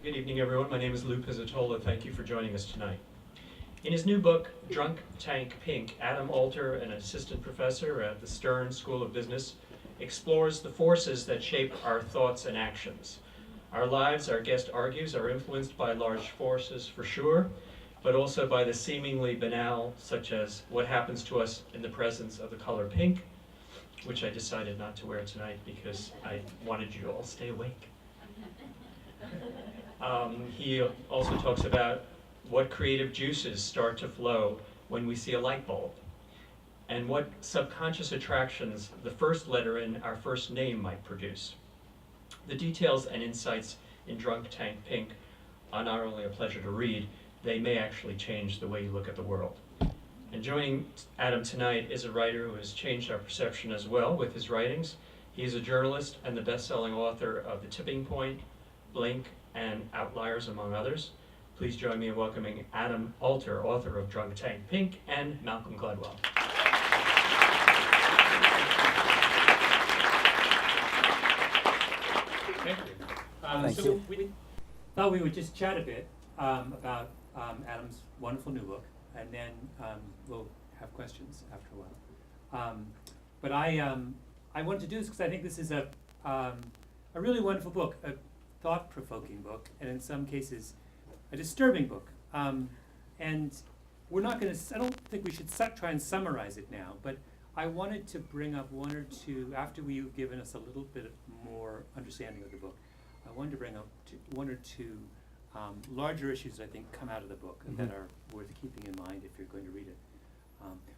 Good evening, everyone. My name is Lou Pizzatola. Thank you for joining us tonight. In his new book, Drunk Tank Pink, Adam Alter, an assistant professor at the Stern School of Business, explores the forces that shape our thoughts and actions. Our lives, our guest argues, are influenced by large forces for sure, but also by the seemingly banal, such as what happens to us in the presence of the color pink, which I decided not to wear tonight because I wanted you to all stay awake. He also talks about what creative juices start to flow when we see a light bulb, and what subconscious attractions the first letter in our first name might produce. The details and insights in Drunk Tank Pink are not only a pleasure to read, they may actually change the way you look at the world. And joining Adam tonight is a writer who has changed our perception as well with his writings. He is a journalist and the best-selling author of The Tipping Point, Blink, and Outliers, among others. Please join me in welcoming Adam Alter, author of Drunk Tank Pink, and Malcolm Gladwell. Thank you. Thank so you. we thought we would just chat a bit about Adam's wonderful new book, and then we'll have questions after a while. But I wanted to do this because I think this is a really wonderful book, a thought-provoking book, and in some cases, a disturbing book. And we're not going to, I don't think we should try and summarize it now, but I wanted to bring up one or two, after you've given us a little bit more understanding of the book, I wanted to bring up one or two larger issues that I think come out of the book that are worth keeping in mind if you're going to read it.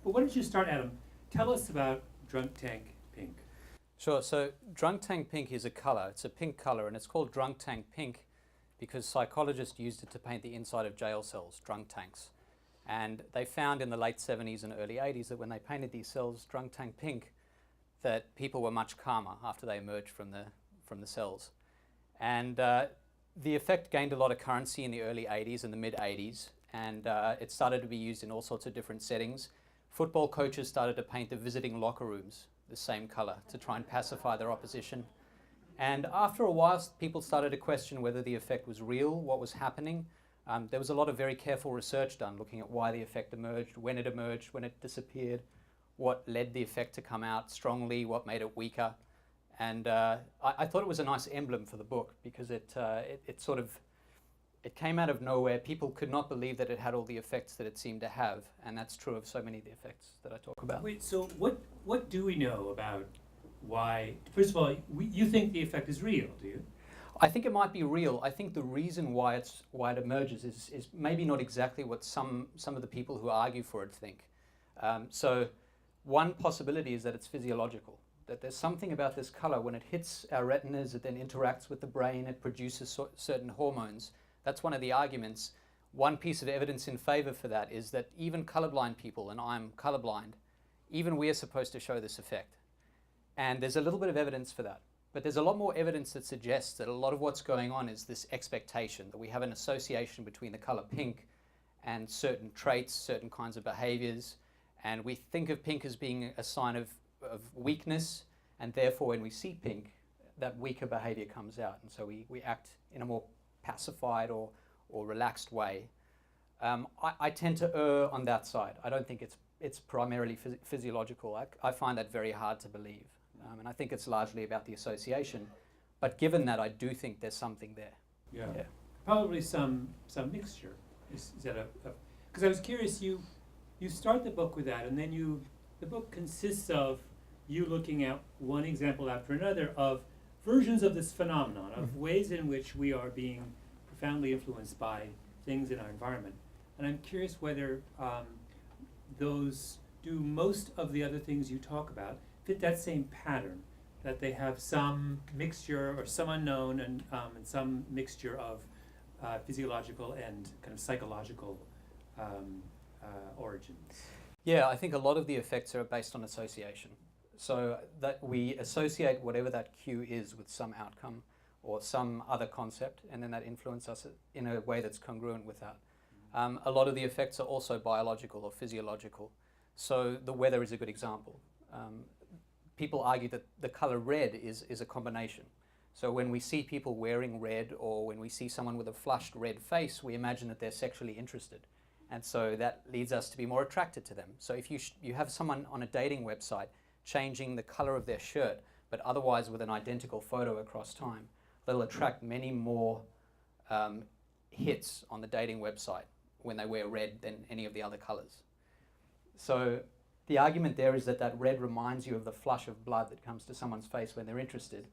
But why don't you start, Adam? Tell us about Drunk Tank Pink. Sure, so Drunk Tank Pink is a color. It's a pink color, and it's called Drunk Tank Pink because psychologists used it to paint the inside of jail cells, drunk tanks. And they found in the late 70s and early 80s that when they painted these cells Drunk Tank Pink, that people were much calmer after they emerged from the cells. And the effect gained a lot of currency in the early 80s and the mid 80s, and it started to be used in all sorts of different settings. Football coaches started to paint the visiting locker rooms the same color to try and pacify their opposition. And after a while, people started to question whether the effect was real, what was happening. There was a lot of very careful research done looking at why the effect emerged, when it disappeared, what led the effect to come out strongly, what made it weaker. And I thought it was a nice emblem for the book because it came out of nowhere. People could not believe that it had all the effects that it seemed to have, and that's true of so many of the effects that I talk about. Wait, so what do we know about why, first of all, you think the effect is real, do you? I think it might be real. I think the reason why it emerges is maybe not exactly what some of the people who argue for it think. So one possibility is that it's physiological, that there's something about this color. When it hits our retinas, it then interacts with the brain, it produces certain hormones. That's one of the arguments. One piece of evidence in favor for that is that even colorblind people, and I'm colorblind, even we are supposed to show this effect. And there's a little bit of evidence for that. But there's a lot more evidence that suggests that a lot of what's going on is this expectation, that we have an association between the color pink and certain traits, certain kinds of behaviors. And we think of pink as being a sign of weakness, and therefore when we see pink, that weaker behavior comes out. And so we act in a more pacified or relaxed way. I tend to err on that side. I don't think it's primarily physiological. I find that very hard to believe. And I think it's largely about the association. But given that, I do think there's something there. Yeah. Probably some mixture. Is that because I was curious, you start the book with that, and then the book consists of you looking at one example after another of versions of this phenomenon, of ways in which we are being profoundly influenced by things in our environment. And I'm curious whether those do most of the other things you talk about fit that same pattern, that they have some mixture or some unknown and some mixture of physiological and kind of psychological origins. Yeah, I think a lot of the effects are based on association. So that we associate whatever that cue is with some outcome or some other concept, and then that influences us in a way that's congruent with that. A lot of the effects are also biological or physiological. So the weather is a good example. People argue that the color red is a combination. So when we see people wearing red, or when we see someone with a flushed red face, we imagine that they're sexually interested. And so that leads us to be more attracted to them. So if you have someone on a dating website changing the color of their shirt, but otherwise with an identical photo across time, they'll attract many more hits on the dating website when they wear red than any of the other colors. So the argument there is that that red reminds you of the flush of blood that comes to someone's face when they're interested,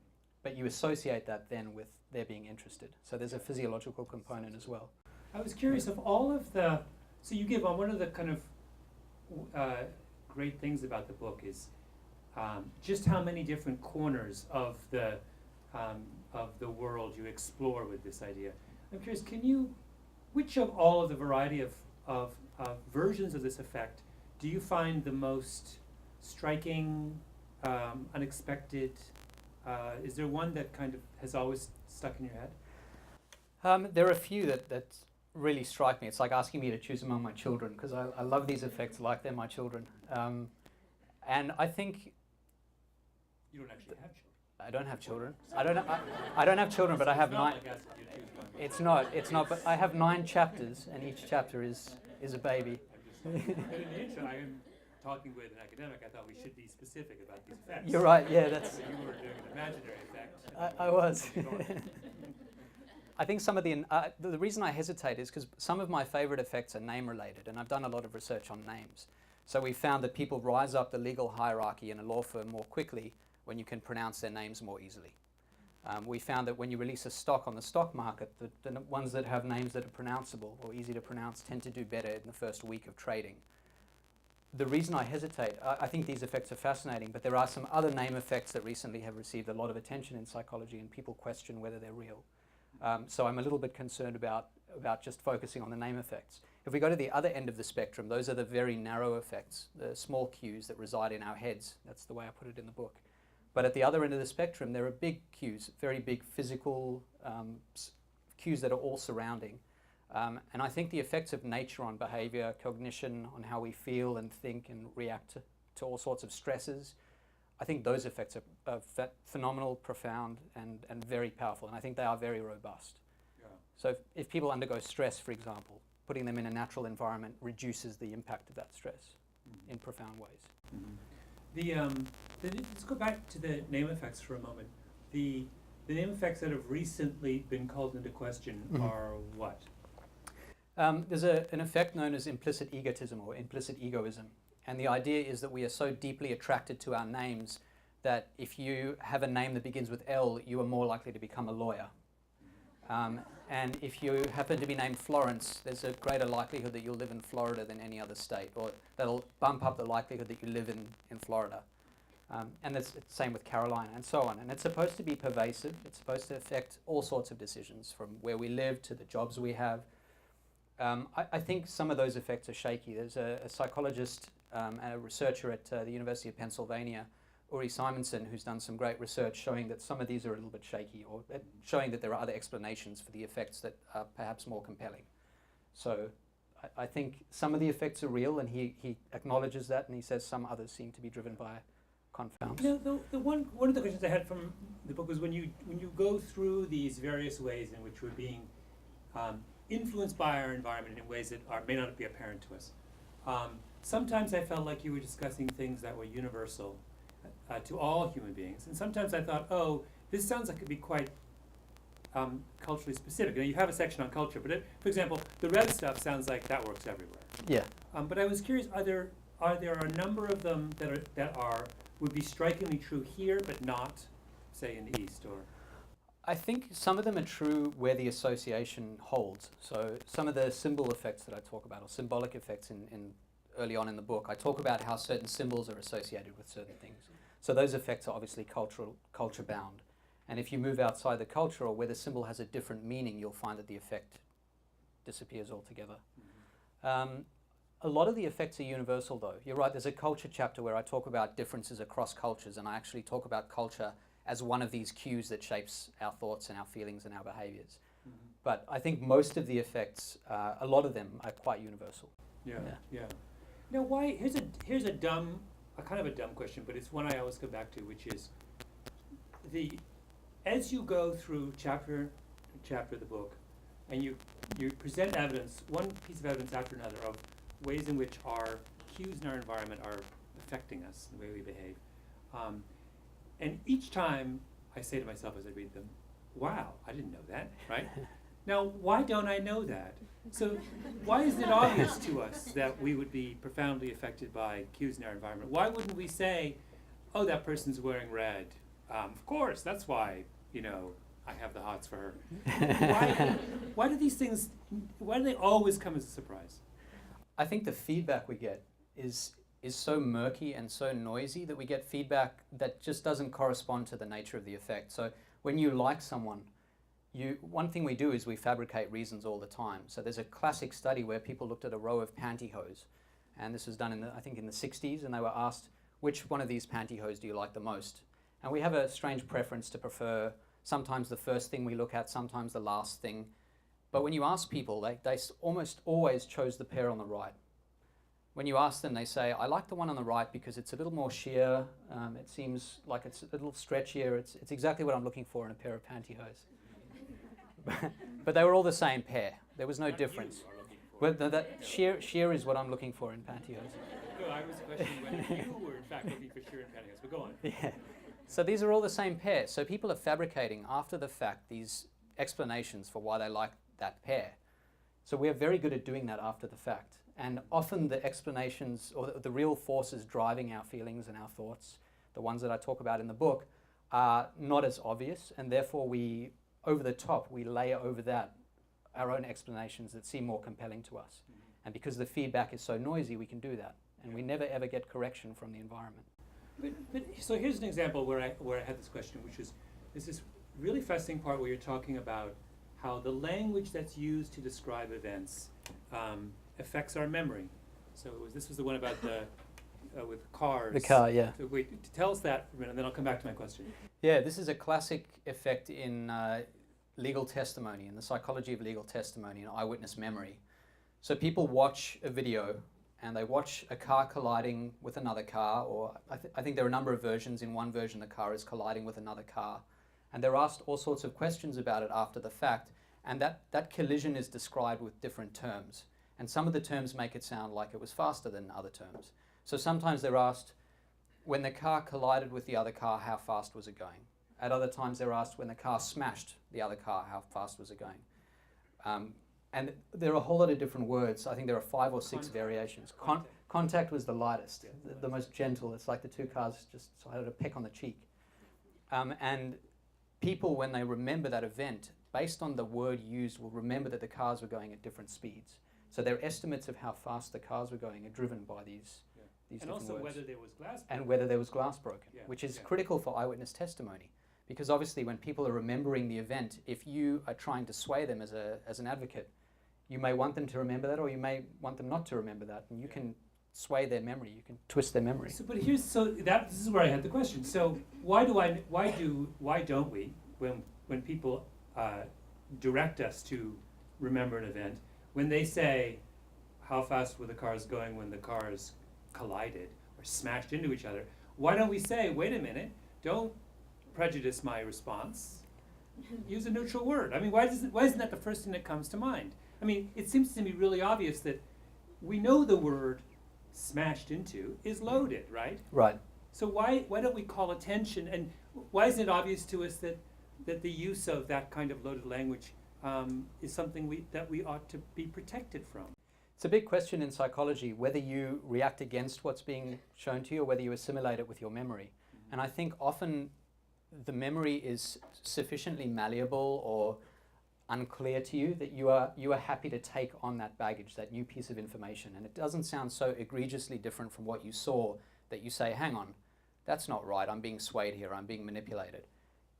but you associate that then with their being interested. So there's a physiological component as well. I was curious of all of the, so you give on one of the kind of great things about the book is just how many different corners of the world you explore with this idea. I'm curious, which of all of the variety of versions of this effect do you find the most striking, unexpected? Is there one that kind of has always stuck in your head? There are a few that really strike me. It's like asking me to choose among my children, because I love these effects like they're my children. And I think... You don't actually have children. I don't have children. I don't have children, but I have 9... Like asking you to choose one. It's not, but I have 9 chapters, and each chapter is a baby. But in the intro, I am talking with an academic. I thought we should be specific about these effects. You're right, yeah, that's... So you were doing an imaginary effect. I was. I think some of the reason I hesitate is because some of my favorite effects are name related, and I've done a lot of research on names. So we found that people rise up the legal hierarchy in a law firm more quickly when you can pronounce their names more easily. We found that when you release a stock on the stock market, the ones that have names that are pronounceable or easy to pronounce tend to do better in the first week of trading. The reason I hesitate, I think these effects are fascinating, but there are some other name effects that recently have received a lot of attention in psychology, and people question whether they're real. So I'm a little bit concerned about just focusing on the name effects. If we go to the other end of the spectrum, those are the very narrow effects, the small cues that reside in our heads. That's the way I put it in the book. But at the other end of the spectrum, there are big cues, very big physical cues that are all surrounding. And I think the effects of nature on behavior, cognition, on how we feel and think and react to all sorts of stresses, I think those effects are phenomenal, profound, and very powerful. And I think they are very robust. Yeah. So if people undergo stress, for example, putting them in a natural environment reduces the impact of that stress in profound ways. Mm-hmm. Let's go back to the name effects for a moment. The name effects that have recently been called into question are what? There's an effect known as implicit egotism or implicit egoism. And the idea is that we are so deeply attracted to our names that if you have a name that begins with L, you are more likely to become a lawyer. And if you happen to be named Florence, there's a greater likelihood that you'll live in Florida than any other state, or that'll bump up the likelihood that you live in Florida. And it's the same with Carolina and so on. And it's supposed to be pervasive. It's supposed to affect all sorts of decisions, from where we live to the jobs we have. I think some of those effects are shaky. There's a psychologist and a researcher at the University of Pennsylvania, Uri Simonson, who's done some great research showing that some of these are a little bit shaky, or showing that there are other explanations for the effects that are perhaps more compelling. So I think some of the effects are real, and he acknowledges that, and he says some others seem to be driven by confounds. You know, the one of the questions I had from the book was when you go through these various ways in which we're being influenced by our environment in ways that may not be apparent to us. Sometimes I felt like you were discussing things that were universal to all human beings, and sometimes I thought, oh, this sounds like it could be quite culturally specific. You know, you have a section on culture, but for example, the red stuff sounds like that works everywhere. Yeah. But I was curious, are there a number of them that would be strikingly true here, but not, say, in the East, or? I think some of them are true where the association holds. So some of the symbol effects that I talk about, or symbolic effects in early on in the book, I talk about how certain symbols are associated with certain things. So those effects are obviously culture bound. And if you move outside the culture, or where the symbol has a different meaning, you'll find that the effect disappears altogether. A lot of the effects are universal, though. You're right, there's a culture chapter where I talk about differences across cultures, and I actually talk about culture as one of these cues that shapes our thoughts and our feelings and our behaviors. But I think most of the effects, a lot of them are quite universal. Yeah. Now, why? Here's a kind of a dumb question, but it's one I always go back to, which is as you go through chapter to chapter of the book, and you present evidence, one piece of evidence after another, of ways in which our cues in our environment are affecting us, the way we behave. And each time I say to myself as I read them, wow, I didn't know that, right? Now, why don't I know that? So why isn't it obvious to us that we would be profoundly affected by cues in our environment? Why wouldn't we say, oh, that person's wearing red? Of course, that's why, I have the hots for her. Why do these things, why do they always come as a surprise? I think the feedback we get is so murky and so noisy that we get feedback that just doesn't correspond to the nature of the effect. So when you like someone, one thing we do is we fabricate reasons all the time. So there's a classic study where people looked at a row of pantyhose, and this was done I think in the 60s, and they were asked, which one of these pantyhose do you like the most? And we have a strange preference to prefer sometimes the first thing we look at, sometimes the last thing. But when you ask people, they almost always chose the pair on the right. When you ask them, they say, I like the one on the right because it's a little more sheer, it seems like it's a little stretchier, it's exactly what I'm looking for in a pair of pantyhose. But they were all the same pair. There was no difference. Well, sheer is what I'm looking for in pantyhose. No, I was questioning whether you were in fact looking for sheer in pantyhose, but go on. Yeah. So these are all the same pair. So people are fabricating after the fact these explanations for why they like that pair. So we're very good at doing that after the fact. And often the explanations or the real forces driving our feelings and our thoughts, the ones that I talk about in the book, are not as obvious, and therefore we layer over that our own explanations that seem more compelling to us. And because the feedback is so noisy, we can do that. And we never ever get correction from the environment. But so here's an example where I had this question, which is this really fascinating part where you're talking about how the language that's used to describe events affects our memory. So this was the one about the with cars. The car, yeah. So wait, tell us that for a minute, and then I'll come back to my question. Yeah, this is a classic effect in legal testimony, in the psychology of legal testimony and eyewitness memory. So people watch a video and they watch a car colliding with another car, or I think there are a number of versions. In one version, the car is colliding with another car. And they're asked all sorts of questions about it after the fact, and that collision is described with different terms. And some of the terms make it sound like it was faster than other terms. So sometimes they're asked, when the car collided with the other car, how fast was it going? At other times they're asked, when the car smashed the other car, how fast was it going? And there are a whole lot of different words. I think there are 5 or 6 variations. Contact was the lightest, the most gentle. It's like the two cars just had a peck on the cheek. And people, when they remember that event, based on the word used, will remember that the cars were going at different speeds. So their estimates of how fast the cars were going are driven by these different words. And also whether there was glass broken. And whether there was glass broken, Yeah, which is yeah. critical for eyewitness testimony. Because obviously when people are remembering the event, if you are trying to sway them as an advocate, you may want them to remember that, or you may want them not to remember that, and you can sway their memory, you can twist their memory. So, but this is where I had the question. So why don't we, when people direct us to remember an event, when they say how fast were the cars going when the cars collided or smashed into each other, why don't we say, wait a minute, don't prejudice my response, use a neutral word? I mean, why isn't that the first thing that comes to mind? I mean, it seems to me really obvious that we know the word smashed into is loaded, right? Right. So why don't we call attention, and why isn't it obvious to us that the use of that kind of loaded language is something that we ought to be protected from? It's a big question in psychology, whether you react against what's being shown to you or whether you assimilate it with your memory. Mm-hmm. And I think often the memory is sufficiently malleable or unclear to you that you are happy to take on that baggage, that new piece of information, and it doesn't sound so egregiously different from what you saw that you say, hang on, that's not right, I'm being swayed here, I'm being manipulated.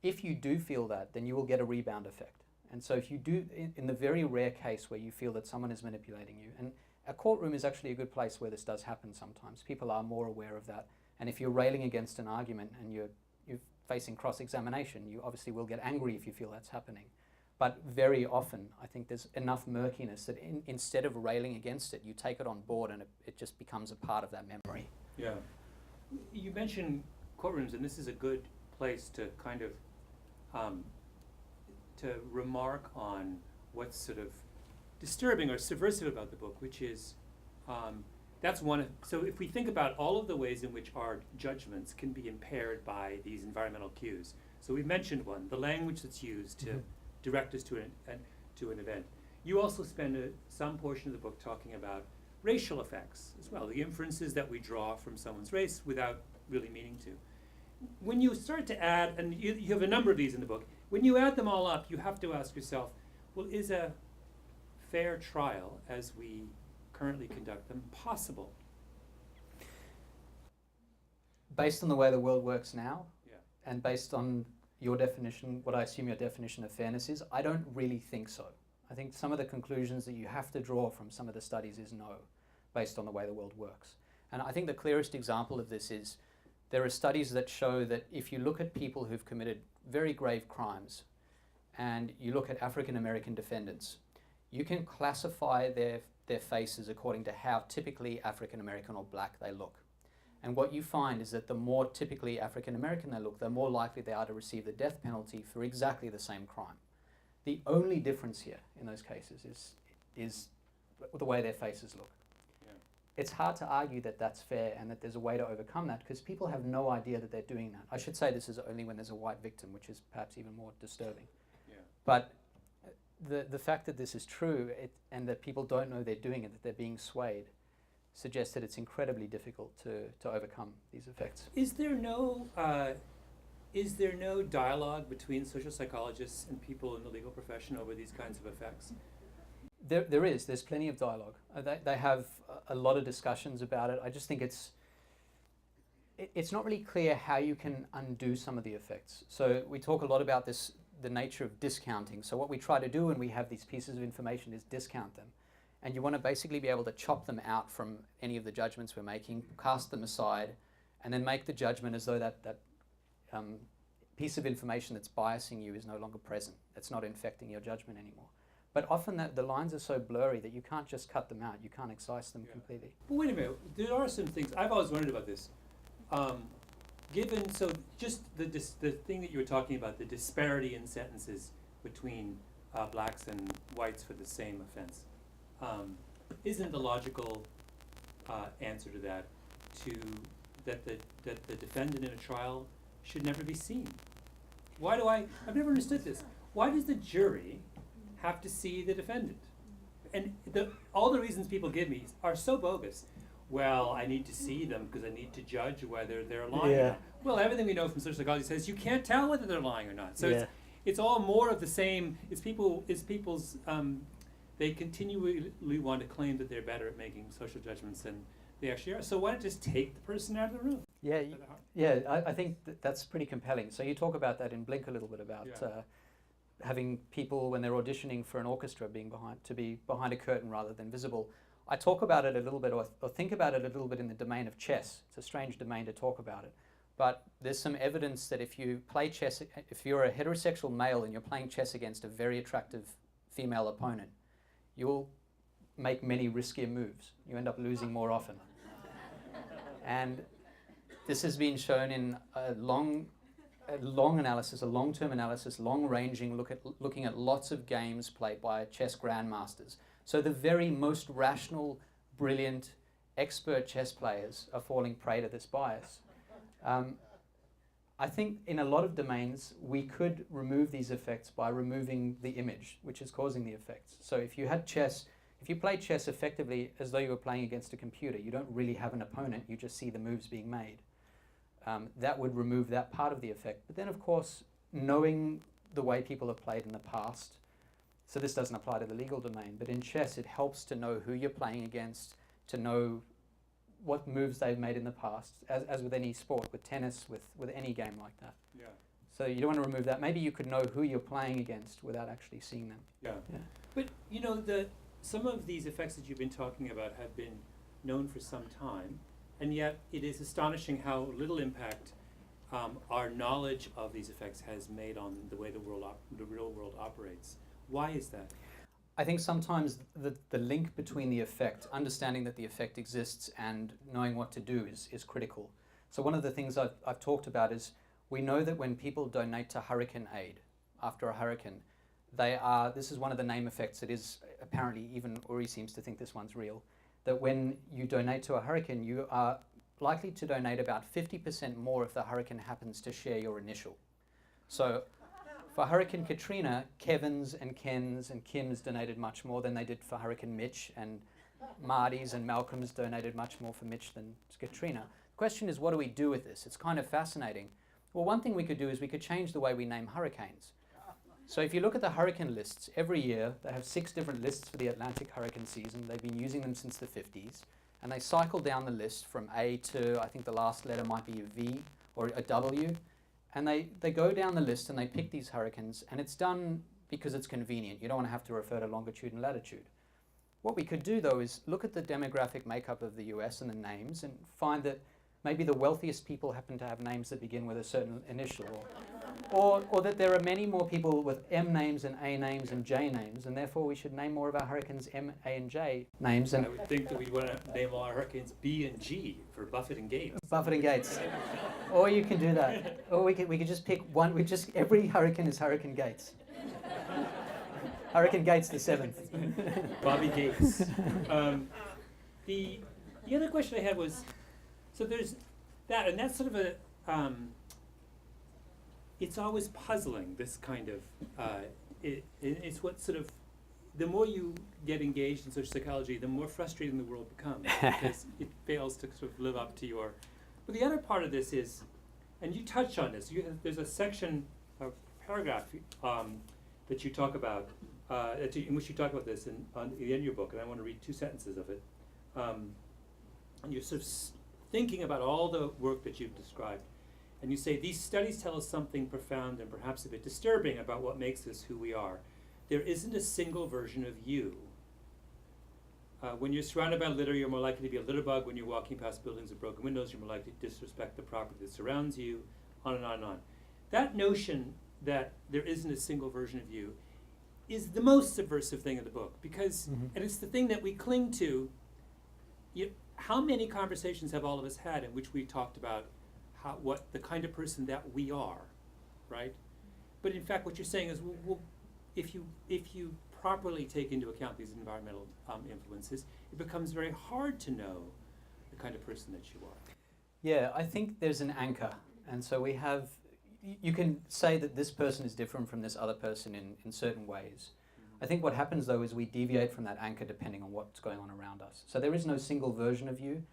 If you do feel that, then you will get a rebound effect. And so if you do, in the very rare case where you feel that someone is manipulating you, and a courtroom is actually a good place where this does happen sometimes, people are more aware of that, and if you're railing against an argument and you're facing cross-examination, you obviously will get angry if you feel that's happening. But very often, I think there's enough murkiness that instead of railing against it, you take it on board and it just becomes a part of that memory. Yeah. You mentioned courtrooms, and this is a good place to kind of um, to remark on what's sort of disturbing or subversive about the book, which is that's one of, so if we think about all of the ways in which our judgments can be impaired by these environmental cues. So we mentioned one, the language that's used to direct us to an event. You also spend some portion of the book talking about racial effects as well, the inferences that we draw from someone's race without really meaning to. When you start to add, and you have a number of these in the book, when you add them all up, you have to ask yourself, well, is a fair trial as we currently conduct them possible? Based on the way the world works now, Yeah. and based on your definition, what I assume your definition of fairness is, I don't really think so. I think some of the conclusions that you have to draw from some of the studies is no, based on the way the world works. And I think the clearest example of this is there are studies that show that if you look at people who've committed very grave crimes and you look at African American defendants, you can classify their faces according to how typically African American or black they look. And what you find is that the more typically African American they look, the more likely they are to receive the death penalty for exactly the same crime. The only difference here in those cases is the way their faces look. Yeah. It's hard to argue that that's fair and that there's a way to overcome that because people have no idea that they're doing that. I should say this is only when there's a white victim, which is perhaps even more disturbing. Yeah. But the fact that this is true and that people don't know they're doing it, that they're being swayed, suggests that it's incredibly difficult to overcome these effects. Is there no dialogue between social psychologists and people in the legal profession over these kinds of effects? There's plenty of dialogue. They have a lot of discussions about it. I just think it's not really clear how you can undo some of the effects. So we talk a lot about this, the nature of discounting. So what we try to do when we have these pieces of information is discount them. And you want to basically be able to chop them out from any of the judgments we're making, cast them aside, and then make the judgment as though that piece of information that's biasing you is no longer present. It's not infecting your judgment anymore. But often the lines are so blurry that you can't just cut them out. You can't excise them completely. But wait a minute, there are some things, I've always wondered about this. So just the thing that you were talking about, the disparity in sentences between blacks and whites for the same offense. Isn't the logical answer to that that the defendant in a trial should never be seen? I've never understood this. Why does the jury have to see the defendant? And all the reasons people give me are so bogus. Well, I need to see them because I need to judge whether they're lying or not. Well, everything we know from social psychology says you can't tell whether they're lying or not. So it's all more of the same. It's people's they continually want to claim that they're better at making social judgments than they actually are. So why not just take the person out of the room? I think that's pretty compelling. So you talk about that in Blink a little bit about having people when they're auditioning for an orchestra be behind a curtain rather than visible. I talk about it a little bit or think about it a little bit in the domain of chess. It's a strange domain to talk about it. But there's some evidence that if you play chess, if you're a heterosexual male and you're playing chess against a very attractive female opponent, you'll make many riskier moves. You end up losing more often. And this has been shown in a long analysis, a long-term analysis, long-ranging looking at lots of games played by chess grandmasters. So the very most rational, brilliant, expert chess players are falling prey to this bias. I think in a lot of domains, we could remove these effects by removing the image, which is causing the effects. So if you play chess effectively as though you were playing against a computer, you don't really have an opponent, you just see the moves being made. That would remove that part of the effect. But then, of course, knowing the way people have played in the past, so this doesn't apply to the legal domain, but in chess it helps to know who you're playing against, to know what moves they've made in the past, as with any sport, with tennis, with any game like that. Yeah. So you don't want to remove that. Maybe you could know who you're playing against without actually seeing them. Yeah. But some of these effects that you've been talking about have been known for some time, and yet it is astonishing how little impact our knowledge of these effects has made on the way the real world operates. Why is that? I think sometimes the link between the effect, understanding that the effect exists and knowing what to do is critical. So one of the things I've talked about is we know that when people donate to hurricane aid, after a hurricane, this is one of the name effects that is apparently, even Uri seems to think this one's real, that when you donate to a hurricane, you are likely to donate about 50% more if the hurricane happens to share your initial. So for Hurricane Katrina, Kevin's and Ken's and Kim's donated much more than they did for Hurricane Mitch, and Marty's and Malcolm's donated much more for Mitch than Katrina. The question is, what do we do with this? It's kind of fascinating. Well, one thing we could do is we could change the way we name hurricanes. So if you look at the hurricane lists, every year they have 6 different lists for the Atlantic hurricane season. They've been using them since the 50s. And they cycle down the list from A to, I think the last letter might be a V or a W. And they go down the list and they pick these hurricanes. And it's done because it's convenient. You don't want to have to refer to longitude and latitude. What we could do, though, is look at the demographic makeup of the US and the names and find that maybe the wealthiest people happen to have names that begin with a certain initial, or that there are many more people with M names and A names and J names, and therefore we should name more of our hurricanes M, A, and J names. And I would think that we'd want to name all our hurricanes B and G for Buffett and Gates. Buffett and Gates. Or you can do that. Or we could just pick one. Every hurricane is Hurricane Gates. Hurricane Gates the 7th. Bobby Gates. The other question I had was, so there's that, and that's sort of a, it's always puzzling, this kind of, it's what sort of, the more you get engaged in social psychology, the more frustrating the world becomes, because it fails to sort of live up to your, but the other part of this is, and you touch on this, there's a section, a paragraph that you talk about, in which you talk about this on the end of your book, and I want to read 2 sentences of it. And you're sort of thinking about all the work that you've described, and you say, these studies tell us something profound and perhaps a bit disturbing about what makes us who we are. There isn't a single version of you. When you're surrounded by litter, you're more likely to be a litter bug. When you're walking past buildings with broken windows, you're more likely to disrespect the property that surrounds you, on and on and on. That notion that there isn't a single version of you is the most subversive thing in the book, because, and it's the thing that we cling to. How many conversations have all of us had in which we talked about what the kind of person that we are, right? But in fact, what you're saying is, well, if you properly take into account these environmental influences, it becomes very hard to know the kind of person that you are. Yeah, I think there's an anchor, and so we have. You can say that this person is different from this other person in certain ways. I think what happens, though, is we deviate from that anchor depending on what's going on around us. So there is no single version of you,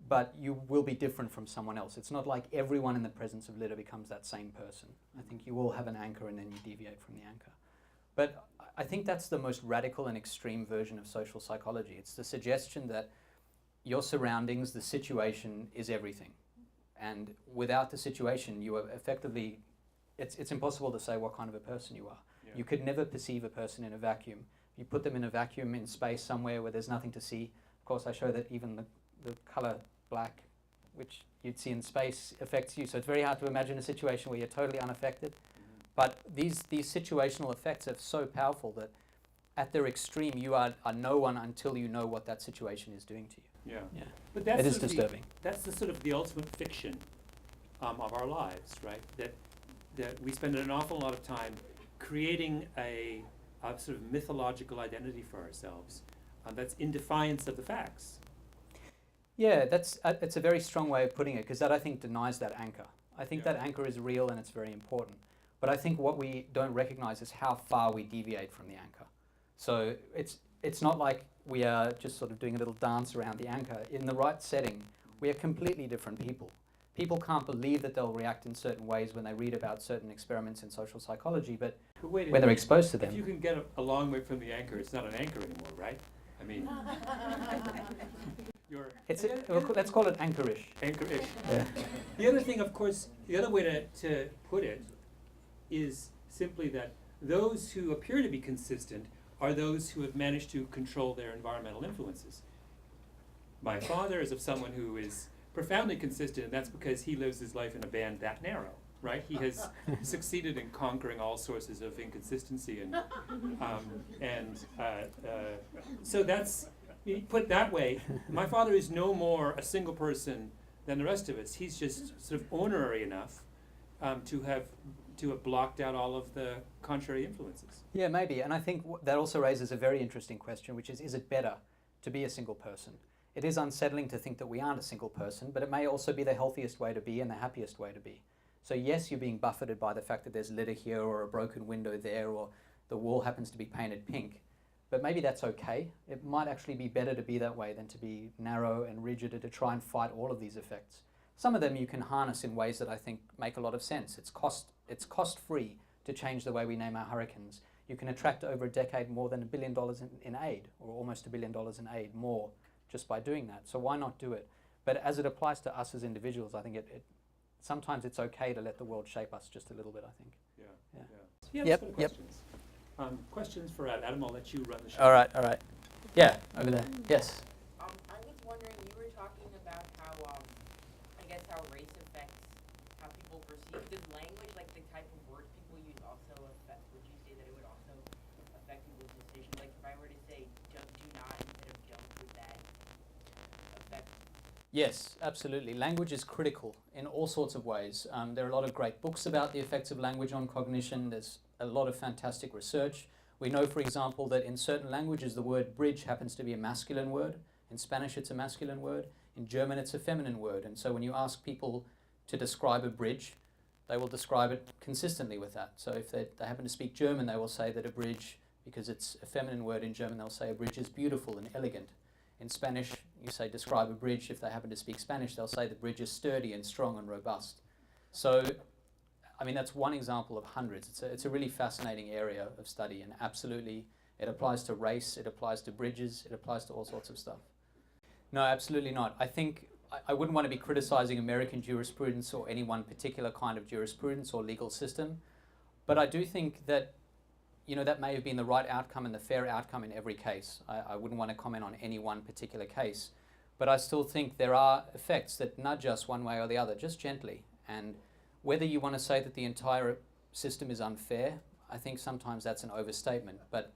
but you will be different from someone else. It's not like everyone in the presence of litter becomes that same person. I think you all have an anchor and then you deviate from the anchor. But I think that's the most radical and extreme version of social psychology. It's the suggestion that your surroundings, the situation, is everything. And without the situation, you are effectively, it's impossible to say what kind of a person you are. Yeah. You could never perceive a person in a vacuum. You put them in a vacuum in space somewhere where there's nothing to see. Of course, I show that even the color black, which you'd see in space, affects you. So it's very hard to imagine a situation where you're totally unaffected. But these situational effects are so powerful that at their extreme, you are no one until you know what that situation is doing to you. Yeah. But that's it is disturbing. That's the sort of the ultimate fiction of our lives, right? That we spend an awful lot of time creating a sort of mythological identity for ourselves that's in defiance of the facts. Yeah, it's a very strong way of putting it, because that, I think, denies that anchor. I think that anchor is real and it's very important. But I think what we don't recognize is how far we deviate from the anchor. So it's not like we are just sort of doing a little dance around the anchor. In the right setting, we are completely different people. People can't believe that they'll react in certain ways when they read about certain experiments in social psychology, but when they're exposed to them. If you can get a long way from the anchor, it's not an anchor anymore, right? I mean, let's call it anchorish. Anchorish. Yeah. The other thing, of course, the other way to put it is simply that those who appear to be consistent are those who have managed to control their environmental influences. My father is of someone who is profoundly consistent, and that's because he lives his life in a band that narrow, right? He has succeeded in conquering all sources of inconsistency, so that's, put that way, my father is no more a single person than the rest of us. He's just sort of honorary enough to have to have blocked out all of the contrary influences. Yeah, maybe. And I think that also raises a very interesting question, which is it better to be a single person? It is unsettling to think that we aren't a single person, but it may also be the healthiest way to be and the happiest way to be. So yes, you're being buffeted by the fact that there's litter here or a broken window there or the wall happens to be painted pink, but maybe that's okay. It might actually be better to be that way than to be narrow and rigid and to try and fight all of these effects. Some of them you can harness in ways that I think make a lot of sense. It's cost-free to change the way we name our hurricanes. You can attract over a decade more than $1 billion in aid, or almost $1 billion in aid more, just by doing that. So why not do it? But as it applies to us as individuals, I think sometimes it's okay to let the world shape us just a little bit, I think. Yeah. Yep, let's go to yep. questions. Questions for Adam. I'll let you run the show. All right. Yeah, over there. Yes. I was wondering, you were talking about how, I guess how race affects how people perceive. Does language, like the type of words people use, also affect? Would you say that it would also affect people's decisions? Like if I were to say do not instead of don't, would that affect? Yes, absolutely. Language is critical in all sorts of ways. There are a lot of great books about the effects of language on cognition. There's a lot of fantastic research. We know, for example, that in certain languages the word bridge happens to be a masculine word. In Spanish it's a masculine word. In German it's a feminine word. And so when you ask people to describe a bridge, they will describe it consistently with that. So if they happen to speak German, they will say that a bridge, because it's a feminine word in German, they'll say a bridge is beautiful and elegant. In Spanish, you say describe a bridge. If they happen to speak Spanish, they'll say the bridge is sturdy and strong and robust. So, I mean, that's one example of hundreds. It's a really fascinating area of study, and absolutely it applies to race, it applies to bridges, it applies to all sorts of stuff. No, absolutely not. I think I wouldn't want to be criticizing American jurisprudence or any one particular kind of jurisprudence or legal system, but I do think that that may have been the right outcome and the fair outcome in every case. I wouldn't want to comment on any one particular case, but I still think there are effects that nudge us one way or the other, just gently. And whether you want to say that the entire system is unfair, I think sometimes that's an overstatement. But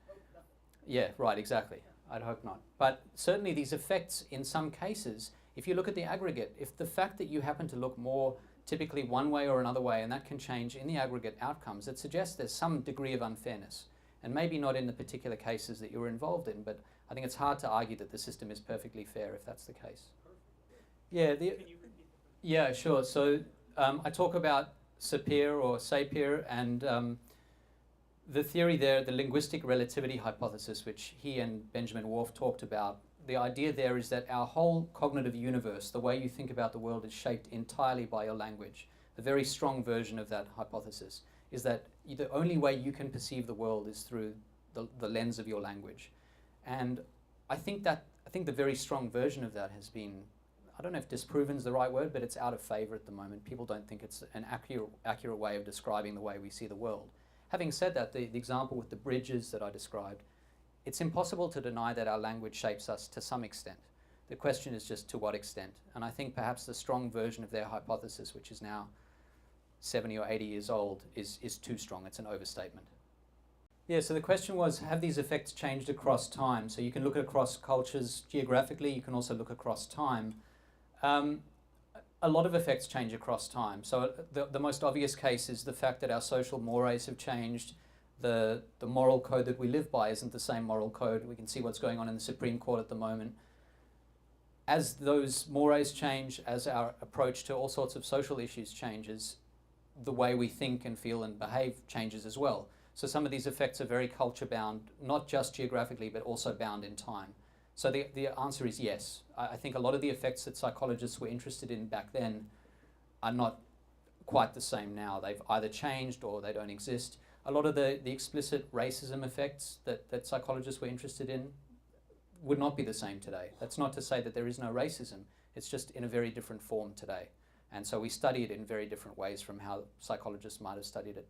yeah, right, exactly. I'd hope not. But certainly these effects in some cases, if you look at the aggregate, if the fact that you happen to look more typically one way or another way, and that can change in the aggregate outcomes, it suggests there's some degree of unfairness. And maybe not in the particular cases that you're involved in, but I think it's hard to argue that the system is perfectly fair if that's the case. Yeah, sure. So I talk about Sapir, and the theory there, the linguistic relativity hypothesis, which he and Benjamin Whorf talked about. The idea there is that our whole cognitive universe, the way you think about the world, is shaped entirely by your language. A very strong version of that hypothesis is that the only way you can perceive the world is through the lens of your language. And I think the very strong version of that has been, I don't know if disproven is the right word, but it's out of favor at the moment. People don't think it's an accurate way of describing the way we see the world. Having said that, the example with the bridges that I described, it's impossible to deny that our language shapes us to some extent. The question is just to what extent. And I think perhaps the strong version of their hypothesis, which is now 70 or 80 years old, is too strong. It's an overstatement. Yeah, so the question was, have these effects changed across time? So you can look across cultures geographically, you can also look across time. A lot of effects change across time. So the most obvious case is the fact that our social mores have changed. The moral code that we live by isn't the same moral code. We can see what's going on in the Supreme Court at the moment. As those mores change, as our approach to all sorts of social issues changes, the way we think and feel and behave changes as well. So some of these effects are very culture bound, not just geographically, but also bound in time. So the answer is yes. I think a lot of the effects that psychologists were interested in back then are not quite the same now. They've either changed or they don't exist. A lot of the explicit racism effects that psychologists were interested in would not be the same today. That's not to say that there is no racism. It's just in a very different form today. And so we study it in very different ways from how psychologists might have studied it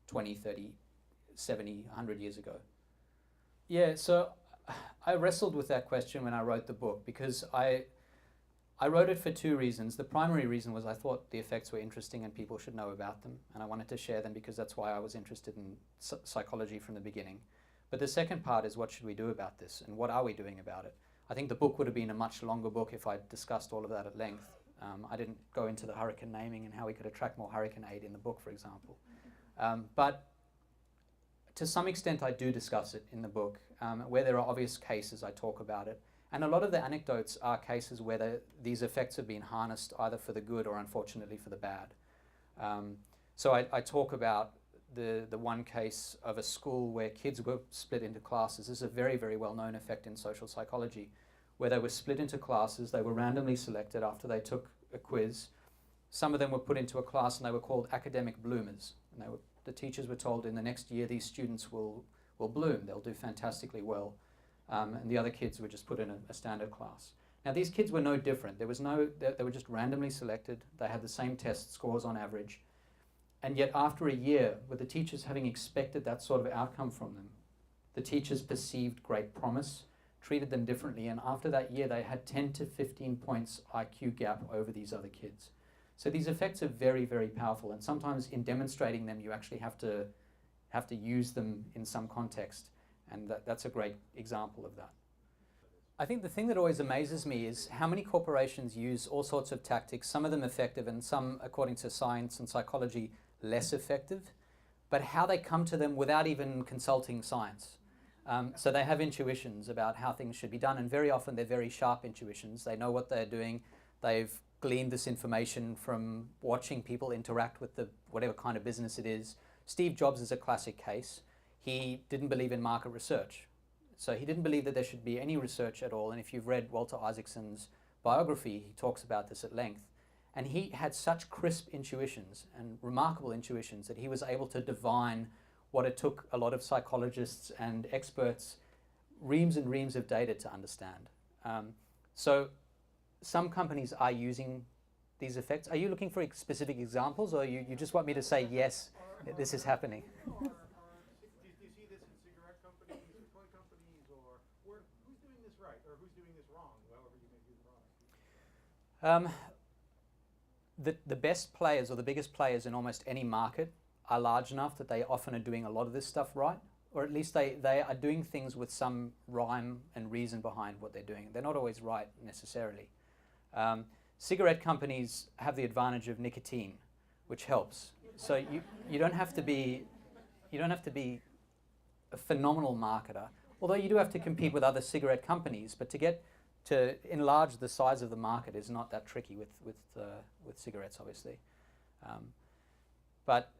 20, 30, 70, 100 years ago. Yeah, so I wrestled with that question when I wrote the book because I wrote it for two reasons. The primary reason was I thought the effects were interesting and people should know about them, and I wanted to share them because that's why I was interested in psychology from the beginning. But the second part is, what should we do about this, and what are we doing about it? I think the book would have been a much longer book if I'd discussed all of that at length. I didn't go into the hurricane naming and how we could attract more hurricane aid in the book, for example. But to some extent, I do discuss it in the book. Where there are obvious cases, I talk about it. And a lot of the anecdotes are cases where these effects have been harnessed either for the good or unfortunately for the bad. So I talk about the one case of a school where kids were split into classes. This is a very, very well-known effect in social psychology, where they were split into classes. They were randomly selected after they took a quiz. Some of them were put into a class and they were called academic bloomers. And the teachers were told in the next year these students will bloom, they'll do fantastically well. And the other kids were just put in a standard class. Now these kids were no different. They were just randomly selected. They had the same test scores on average. And yet after a year, with the teachers having expected that sort of outcome from them, the teachers perceived great promise, treated them differently, and after that year they had 10 to 15 points IQ gap over these other kids. So these effects are very, very powerful, and sometimes in demonstrating them you actually have to use them in some context, and that's a great example of that. I think the thing that always amazes me is how many corporations use all sorts of tactics, some of them effective and some, according to science and psychology, less effective, but how they come to them without even consulting science. So they have intuitions about how things should be done, and very often they're very sharp intuitions. They know what they're doing. They've gleaned this information from watching people interact with whatever kind of business it is. Steve Jobs is a classic case. He didn't believe in market research. So he didn't believe that there should be any research at all. And if you've read Walter Isaacson's biography, he talks about this at length. And he had such crisp intuitions and remarkable intuitions that he was able to divine what it took a lot of psychologists and experts reams and reams of data to understand. So some companies are using these effects. Are you looking for specific examples, or you just want me to say, yes, this is happening? Do you see this in cigarette companies or toy companies, or who's doing this right, or who's doing this wrong, however you may view the product? The best players or the biggest players in almost any market are large enough that they often are doing a lot of this stuff right, or at least they are doing things with some rhyme and reason behind what they're doing. They're not always right necessarily. Cigarette companies have the advantage of nicotine, which helps. So you don't have to be a phenomenal marketer, although you do have to compete with other cigarette companies. But to enlarge the size of the market is not that tricky with cigarettes, obviously. But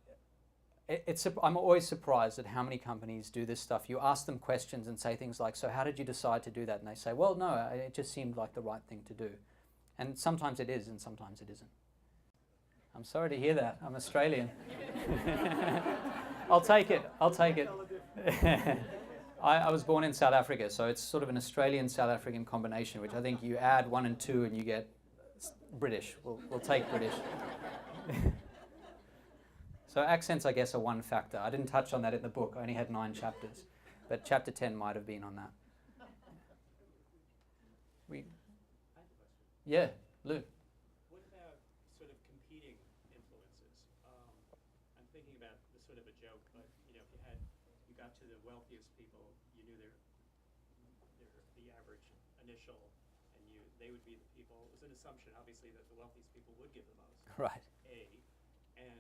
I'm always surprised at how many companies do this stuff. You ask them questions and say things like, so how did you decide to do that? And they say, well, no, it just seemed like the right thing to do. And sometimes it is, and sometimes it isn't. I'm sorry to hear that. I'm Australian. I'll take it. I was born in South Africa, so it's sort of an Australian-South African combination, which I think you add 1 and 2 and you get British. We'll take British. So accents, I guess, are one factor. I didn't touch on that in the book. I only had 9 chapters. But chapter 10 might have been on that. Yeah, Lou. What about sort of competing influences? I'm thinking about this sort of a joke, but if you got to the wealthiest people, you knew they're the average initial, and they would be the people. It was an assumption, obviously, that the wealthiest people would give the most. Right. And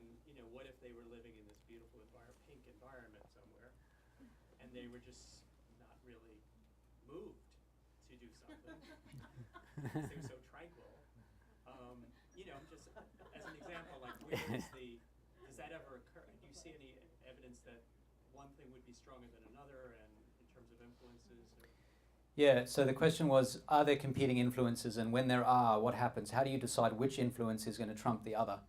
what if they were living in this beautiful pink environment somewhere, and they were just not really moved to do something because they were so tranquil. Just as an example, like does that ever occur? Do you see any evidence that one thing would be stronger than another, and in terms of influences? Yeah, so the question was, are there competing influences, and when there are, what happens? How do you decide which influence is going to trump the other?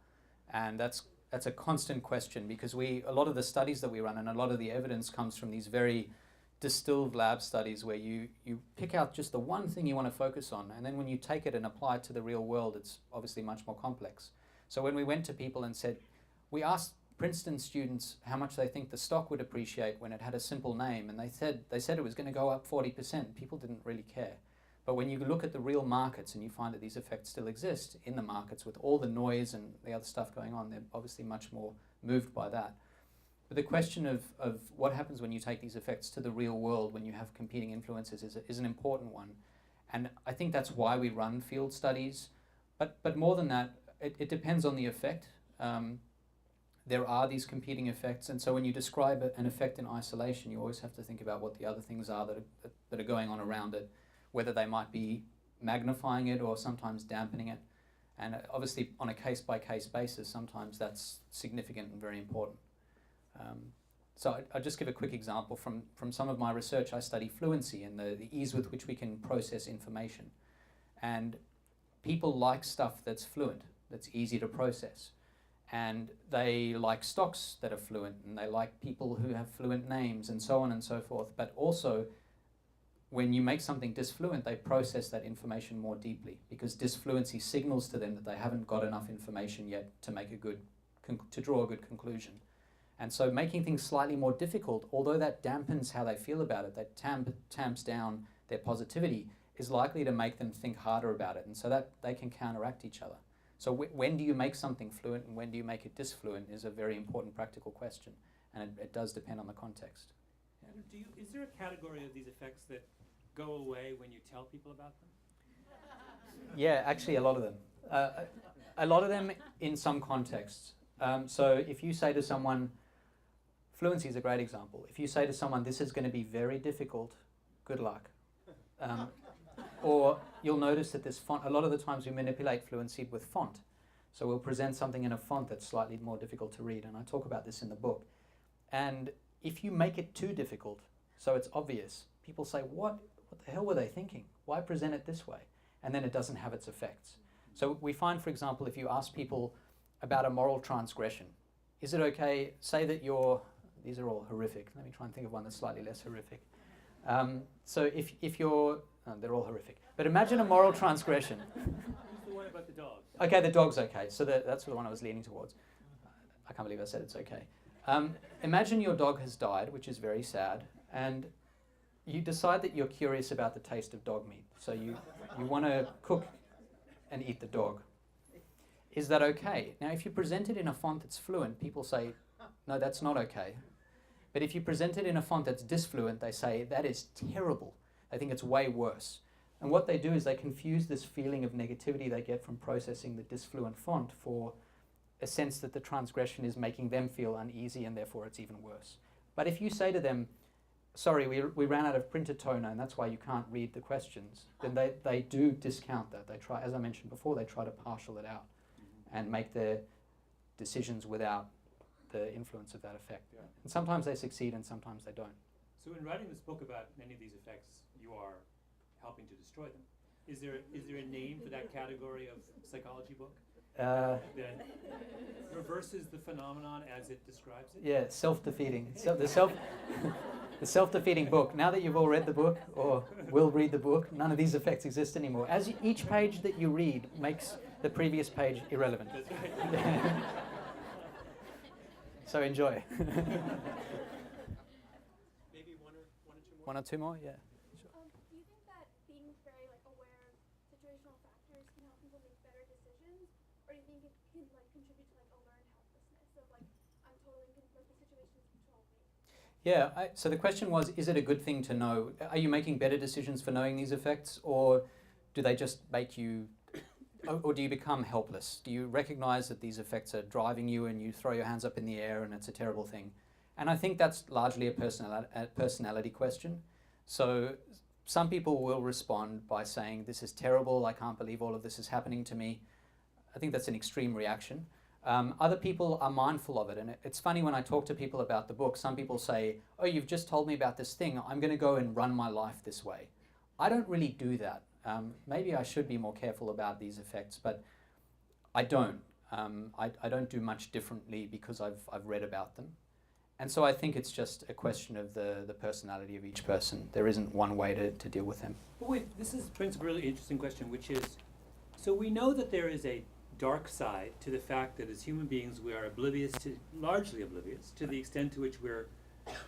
And that's a constant question, because a lot of the studies that we run and a lot of the evidence comes from these very distilled lab studies where you pick out just the one thing you want to focus on, and then when you take it and apply it to the real world, it's obviously much more complex. So when we went to people and said, we asked Princeton students how much they think the stock would appreciate when it had a simple name, and they said it was going to go up 40%. People didn't really care. But when you look at the real markets and you find that these effects still exist in the markets with all the noise and the other stuff going on, they're obviously much more moved by that. But the question of what happens when you take these effects to the real world when you have competing influences is an important one. And I think that's why we run field studies. But more than that, it depends on the effect. there are these competing effects, and so when you describe an effect in isolation, you always have to think about what the other things are that are going on around it, whether they might be magnifying it or sometimes dampening it. And obviously, on a case-by-case basis, sometimes that's significant and very important. So I'll just give a quick example from some of my research. I study fluency and the ease with which we can process information. And people like stuff that's fluent, that's easy to process. And they like stocks that are fluent, and they like people who have fluent names, and so on and so forth. But also, when you make something disfluent, they process that information more deeply, because disfluency signals to them that they haven't got enough information yet to make to draw a good conclusion. And so making things slightly more difficult, although that dampens how they feel about it, that tamps down their positivity, is likely to make them think harder about it. And so that they can counteract each other. So when do you make something fluent and when do you make it disfluent is a very important practical question. And it does depend on the context. Adam, is there a category of these effects that go away when you tell people about them? Yeah, actually a lot of them. A lot of them in some contexts. So if you say to someone, fluency is a great example. If you say to someone, this is going to be very difficult, good luck. Or you'll notice that this font, a lot of the times we manipulate fluency with font. So we'll present something in a font that's slightly more difficult to read, and I talk about this in the book. And if you make it too difficult, so it's obvious, people say, what the hell were they thinking? Why present it this way? And then it doesn't have its effects. So we find, for example, if you ask people about a moral transgression, is it okay, say that these are all horrific. Let me try and think of one that's slightly less horrific. So if you're, they're all horrific. But imagine a moral transgression. Who's the one about the dog? Okay, the dog's okay. So that's the one I was leaning towards. I can't believe I said it's okay. Imagine your dog has died, which is very sad, and you decide that you're curious about the taste of dog meat. So you want to cook and eat the dog. Is that okay? Now, if you present it in a font that's fluent, people say, no, that's not okay. But if you present it in a font that's disfluent, they say, that is terrible. They think it's way worse. And what they do is they confuse this feeling of negativity they get from processing the disfluent font for a sense that the transgression is making them feel uneasy and therefore it's even worse. But if you say to them, sorry, we ran out of printer toner and that's why you can't read the questions, then they do discount that. They try, as I mentioned before, they try to partial it out and make their decisions without the influence of that effect. Yeah. And sometimes they succeed and sometimes they don't. So in writing this book about many of these effects, you are helping to destroy them. Is there a name for that category of psychology book that reverses the phenomenon as it describes it? Yeah, self-defeating. The self-defeating book. Now that you've all read the book or will read the book, none of these effects exist anymore. As each page that you read makes the previous page irrelevant. That's right. So enjoy. Maybe one or two more? One or two more, yeah. Sure. Do you think that being very aware of situational factors can help people make better decisions, or do you think it can contribute to a learned helplessness of I'm totally the situation's control me? Yeah. So the question was, is it a good thing to know? Are you making better decisions for knowing these effects, or do they just make you, or do you become helpless? Do you recognize that these effects are driving you and you throw your hands up in the air and it's a terrible thing? And I think that's largely a personality question. So some people will respond by saying, this is terrible, I can't believe all of this is happening to me. I think that's an extreme reaction. Other people are mindful of it. And it's funny when I talk to people about the book, some people say, oh, you've just told me about this thing, I'm going to go and run my life this way. I don't really do that. Maybe I should be more careful about these effects, but I don't. I don't do much differently because I've read about them. And so I think it's just a question of the personality of each person. There isn't one way to deal with them. But wait, this brings up a really interesting question, which is, so we know that there is a dark side to the fact that as human beings we are largely oblivious to the extent to which we're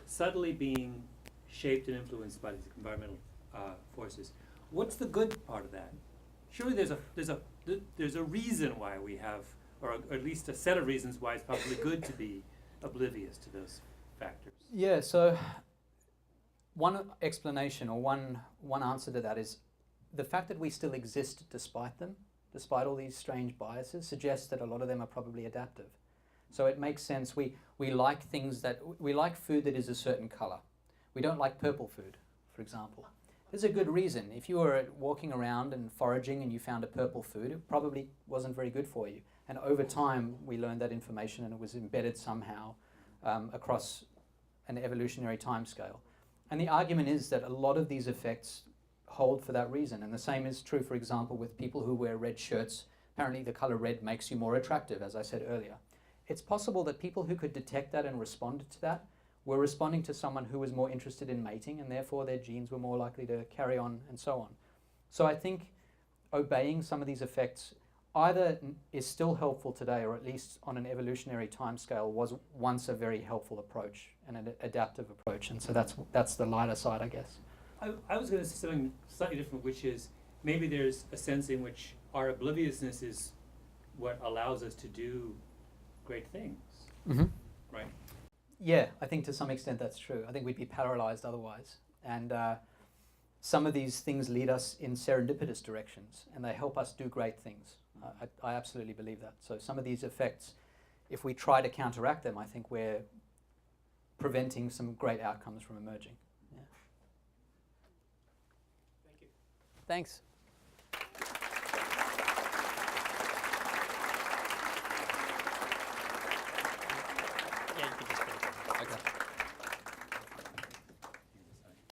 subtly being shaped and influenced by these environmental forces. What's the good part of that? Surely there's a reason why we have, or at least a set of reasons why it's probably good to be oblivious to those factors. Yeah, so one explanation or one answer to that is the fact that we still exist despite them, despite all these strange biases, suggests that a lot of them are probably adaptive. So it makes sense. We like we like food that is a certain color. We don't like purple food, for example. There's a good reason. If you were walking around and foraging and you found a purple food, it probably wasn't very good for you. And over time, we learned that information and it was embedded somehow across an evolutionary timescale. And the argument is that a lot of these effects hold for that reason. And the same is true, for example, with people who wear red shirts. Apparently the color red makes you more attractive, as I said earlier. It's possible that people who could detect that and responded to that were responding to someone who was more interested in mating, and therefore their genes were more likely to carry on and so on. So I think obeying some of these effects either is still helpful today, or at least on an evolutionary timescale was once a very helpful approach and an adaptive approach. And so that's the lighter side, I guess. I was going to say something slightly different, which is maybe there's a sense in which our obliviousness is what allows us to do great things, Mm-hmm. right? Yeah, I think to some extent that's true. I think we'd be paralyzed otherwise. And some of these things lead us in serendipitous directions, and they help us do great things. I absolutely believe that. So some of these effects, if we try to counteract them, I think we're preventing some great outcomes from emerging. Yeah. Thank you. Thanks.